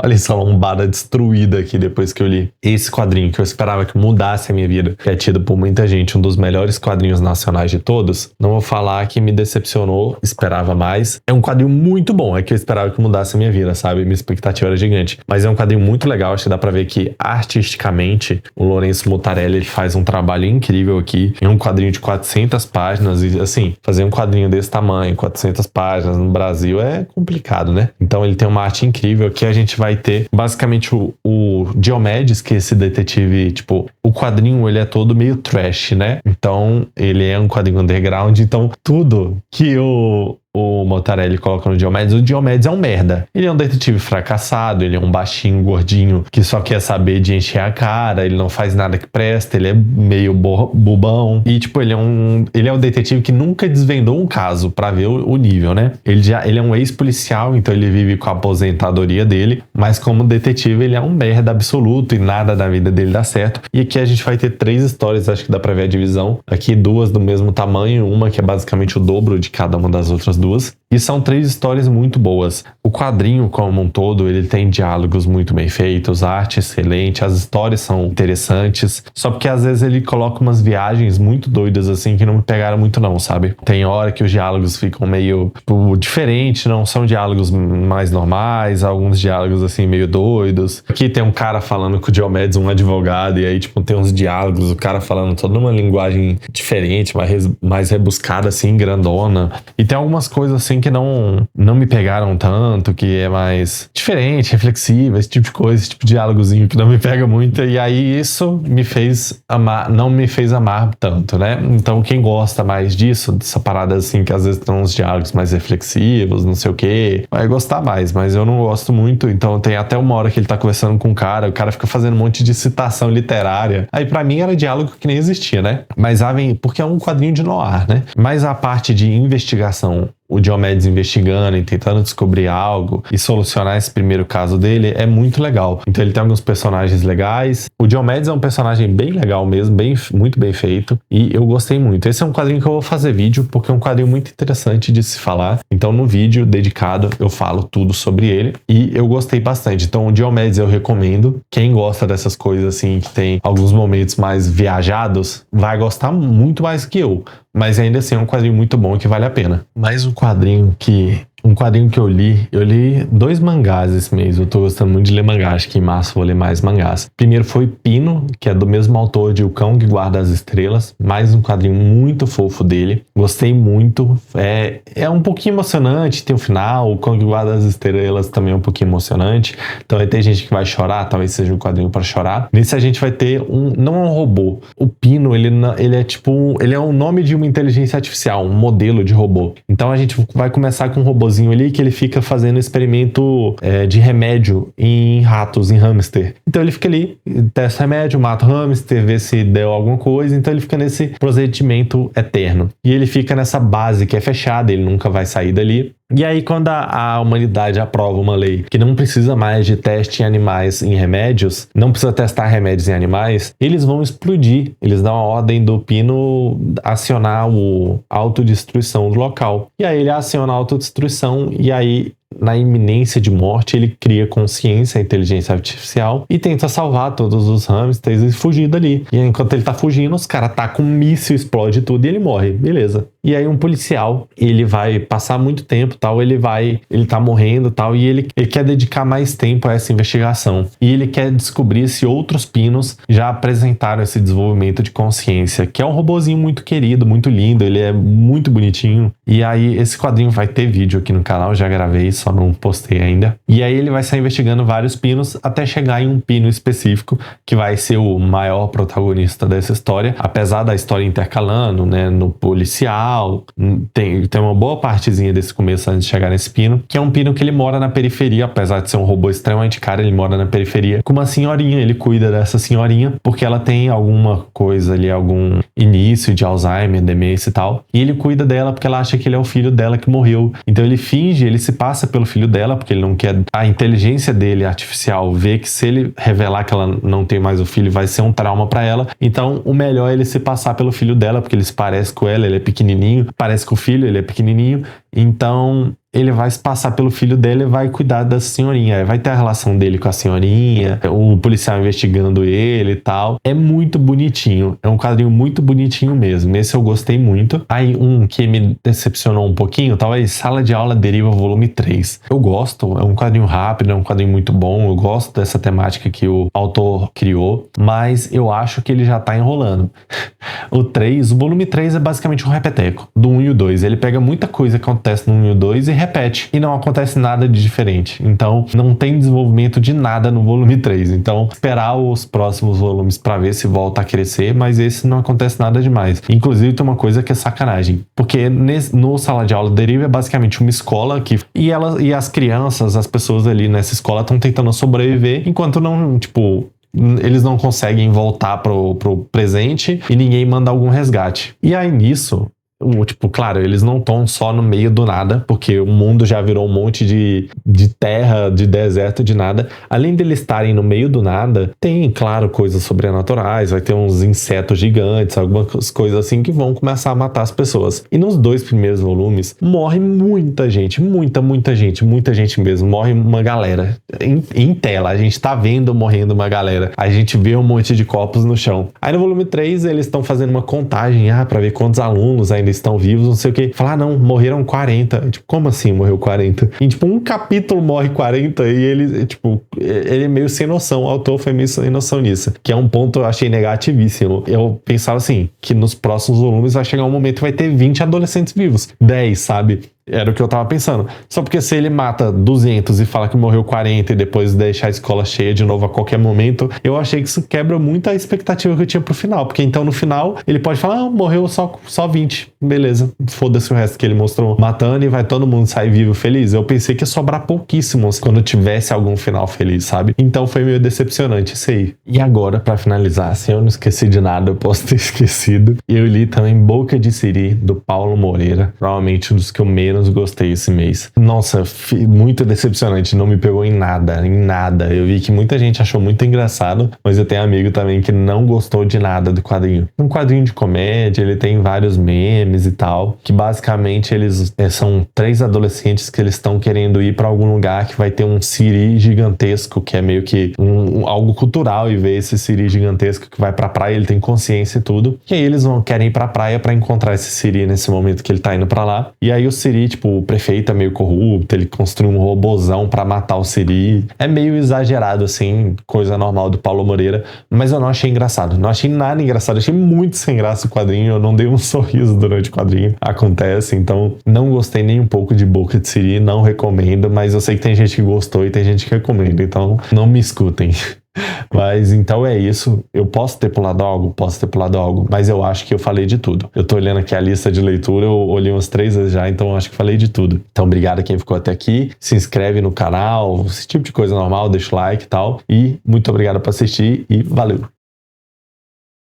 olha essa lombada destruída aqui depois que eu li. Esse quadrinho que eu esperava que mudasse a minha vida, que é tido por muita gente um dos melhores quadrinhos nacionais de todos, não vou falar que me decepcionou, esperava mais. É um quadrinho muito bom, é que eu esperava que mudasse a minha vida, sabe? Minha expectativa era gigante. Mas é um quadrinho muito legal, acho que dá pra ver que artisticamente o Lourenço Mutarelli ele faz um trabalho incrível aqui. É um quadrinho de 400 páginas e, assim, fazer um quadrinho desse tamanho, 400 páginas no Brasil é complicado, né? Então ele tem uma arte incrível que a gente vai ter basicamente o Diomedes, que é esse detetive, tipo, o quadrinho ele é todo meio trash, né? Então ele é um quadrinho underground, então tudo que o o Motarelli coloca no Diomedes, o Diomedes é um merda. Ele é um detetive fracassado, ele é um baixinho, gordinho, que só quer saber de encher a cara, ele não faz nada que presta, ele é meio bobão. E, tipo, ele é um detetive que nunca desvendou um caso, pra ver o nível, né? Ele é um ex-policial, então ele vive com a aposentadoria dele, mas como detetive ele é um merda absoluto e nada da vida dele dá certo. E aqui a gente vai ter 3 histórias, acho que dá pra ver a divisão. Aqui 2 do mesmo tamanho, uma que é basicamente o dobro de cada uma das outras 2. E são 3 histórias muito boas. O quadrinho, como um todo, ele tem diálogos muito bem feitos, arte excelente, as histórias são interessantes. Só porque às vezes ele coloca umas viagens muito doidas assim que não me pegaram muito não, sabe? Tem hora que os diálogos ficam meio diferentes, não são diálogos mais normais, alguns diálogos assim meio doidos. Aqui tem um cara falando com o Diomedes, um advogado, e aí tipo tem uns diálogos, o cara falando toda uma linguagem diferente, mais rebuscada assim, grandona. E tem algumas coisas assim que não me pegaram tanto, que é mais diferente, reflexiva, esse tipo de coisa, esse tipo de diálogozinho que não me pega muito. E aí isso me fez amar, não me fez amar tanto, né? Então quem gosta mais disso, dessa parada assim, que às vezes tem uns diálogos mais reflexivos, não sei o que, vai gostar mais, mas eu não gosto muito. Então tem até uma hora que ele tá conversando com o cara fica fazendo um monte de citação literária. Aí pra mim era diálogo que nem existia, né? Mas porque é um quadrinho de noir, né? Mas a parte de investigação, o Diomedes investigando e tentando descobrir algo e solucionar esse primeiro caso dele é muito legal. Então ele tem alguns personagens legais. O Diomedes é um personagem bem legal mesmo, muito bem feito, e eu gostei muito. Esse é um quadrinho que eu vou fazer vídeo, porque é um quadrinho muito interessante de se falar. Então no vídeo dedicado eu falo tudo sobre ele, e eu gostei bastante. Então o Diomedes eu recomendo. Quem gosta dessas coisas assim, que tem alguns momentos mais viajados, vai gostar muito mais que eu. Mas ainda assim é um quadrinho muito bom e que vale a pena. Mais um quadrinho que eu li 2 mangás esse mês. Eu tô gostando muito de ler mangá, acho que em março vou ler mais mangás. Primeiro foi Pino, que é do mesmo autor de O Cão que Guarda as Estrelas, mais um quadrinho muito fofo dele. Gostei muito, é um pouquinho emocionante, tem o final. O Cão que Guarda as Estrelas também é um pouquinho emocionante, então vai ter gente que vai chorar, talvez seja um quadrinho para chorar. Nesse a gente vai ter não é um robô. O Pino, ele é tipo, ele é o nome de uma inteligência artificial, um modelo de robô. Então a gente vai começar com um robôzinho ali que ele fica fazendo experimento de remédio em ratos, em hamster. Então ele fica ali, testa remédio, mata o hamster, vê se deu alguma coisa. Então ele fica nesse procedimento eterno. E ele fica nessa base que é fechada, ele nunca vai sair dali. E aí quando a humanidade aprova uma lei que não precisa mais de teste em animais em remédios, não precisa testar remédios em animais, eles vão explodir. Eles dão a ordem do Pino acionar a autodestruição do local. E aí ele aciona a autodestruição e aí na iminência de morte, ele cria consciência, a inteligência artificial, e tenta salvar todos os hamsters e fugir dali. E enquanto ele tá fugindo, os caras tacam um míssil, explode tudo e ele morre. Beleza. E aí um policial, ele vai passar muito tempo, tal, ele tá morrendo, tal, e ele quer dedicar mais tempo a essa investigação. E ele quer descobrir se outros pinos já apresentaram esse desenvolvimento de consciência, que é um robozinho muito querido, muito lindo, ele é muito bonitinho. E aí esse quadrinho vai ter vídeo aqui no canal, já gravei, só não postei ainda. E aí ele vai sair investigando vários pinos até chegar em um pino específico que vai ser o maior protagonista dessa história, apesar da história intercalando, né, no policial. Tem uma boa partezinha desse começo antes de chegar nesse pino, que é um pino que ele mora na periferia, apesar de ser um robô extremamente caro, ele mora na periferia com uma senhorinha, ele cuida dessa senhorinha porque ela tem alguma coisa ali, algum início de Alzheimer, demência e tal, e ele cuida dela porque ela acha que ele é o filho dela que morreu. Então ele se passa pelo filho dela, porque ele não quer, a inteligência dele artificial vê que se ele revelar que ela não tem mais o filho, vai ser um trauma pra ela. Então o melhor é ele se passar pelo filho dela, porque ele se parece com ela, ele é pequenininho, parece com o filho, ele é pequenininho. Então ele vai se passar pelo filho dele e vai cuidar da senhorinha. Vai ter a relação dele com a senhorinha, o policial investigando ele e tal. É muito bonitinho. É um quadrinho muito bonitinho mesmo. Esse eu gostei muito. Aí um que me decepcionou um pouquinho, talvez Sala de Aula Deriva volume 3. Eu gosto. É um quadrinho rápido, é um quadrinho muito bom. Eu gosto dessa temática que o autor criou, mas eu acho que ele já tá enrolando. O 3, o volume 3 é basicamente um repeteco do 1 e o 2. Ele pega muita coisa que acontece no 1 e o 2 e repete. E não acontece nada de diferente. Então, não tem desenvolvimento de nada no volume 3. Então, esperar os próximos volumes pra ver se volta a crescer, mas esse não acontece nada demais. Inclusive, tem uma coisa que é sacanagem. Porque no Sala de Aula Deriva é basicamente uma escola que... E as crianças, as pessoas ali nessa escola estão tentando sobreviver, enquanto não, tipo... eles não conseguem voltar pro presente e ninguém manda algum resgate. E aí nisso, tipo, claro, eles não estão só no meio do nada, porque o mundo já virou um monte de terra, de deserto, de nada. Além deles estarem no meio do nada, tem, claro, coisas sobrenaturais, vai ter uns insetos gigantes, algumas coisas assim que vão começar a matar as pessoas. E nos 2 primeiros volumes, morre muita gente, muita gente mesmo. Morre uma galera. Em tela, a gente tá vendo morrendo uma galera. A gente vê um monte de corpos no chão. Aí no volume 3, eles estão fazendo uma contagem, pra ver quantos alunos ainda estão vivos, não sei o que. Falar, não, morreram 40. Tipo, como assim morreu 40? E, tipo, um capítulo morre 40 e ele, tipo, ele é meio sem noção. O autor foi meio sem noção nisso. Que é um ponto eu achei negativíssimo. Eu pensava assim, que nos próximos volumes vai chegar um momento que vai ter 20 adolescentes vivos. 10, sabe? Era o que eu tava pensando. Só porque se ele mata 200 e fala que morreu 40 e depois deixa a escola cheia de novo a qualquer momento, eu achei que isso quebra muito a expectativa que eu tinha pro final. Porque então no final ele pode falar, morreu só 20. Beleza, foda-se o resto que ele mostrou matando e vai todo mundo sair vivo feliz. Eu pensei que ia sobrar pouquíssimos quando tivesse algum final feliz, sabe? Então foi meio decepcionante isso aí. E agora, pra finalizar, se eu não esqueci de nada, eu posso ter esquecido. Eu li também Boca de Siri, do Paulo Moreira. Provavelmente um dos que eu menos gostei esse mês. Nossa, muito decepcionante, não me pegou em nada. Eu vi que muita gente achou muito engraçado, mas eu tenho amigo também que não gostou de nada do quadrinho. Um quadrinho de comédia, ele tem vários memes e tal, que basicamente eles são 3 adolescentes que eles estão querendo ir pra algum lugar que vai ter um Siri gigantesco, que é meio que algo cultural, e ver esse Siri gigantesco que vai pra praia, ele tem consciência e tudo. E aí eles querem ir pra praia pra encontrar esse Siri nesse momento que ele tá indo pra lá. E aí o Siri, tipo, o prefeito é meio corrupto, ele construiu um robozão pra matar o Siri. É meio exagerado, assim, coisa normal do Paulo Moreira, mas eu não achei engraçado. Não achei nada engraçado, achei muito sem graça o quadrinho, eu não dei um sorriso durante o quadrinho. Acontece, então não gostei nem um pouco de Boca de Siri, não recomendo, mas eu sei que tem gente que gostou e tem gente que recomenda, então não me escutem. Mas então é isso. Eu posso ter pulado algo, mas eu acho que eu falei de tudo. Eu tô olhando aqui a lista de leitura, eu olhei umas 3 vezes já, então eu acho que falei de tudo. Então obrigado a quem ficou até aqui, se inscreve no canal, esse tipo de coisa normal, deixa o like e tal. E muito obrigado por assistir e valeu!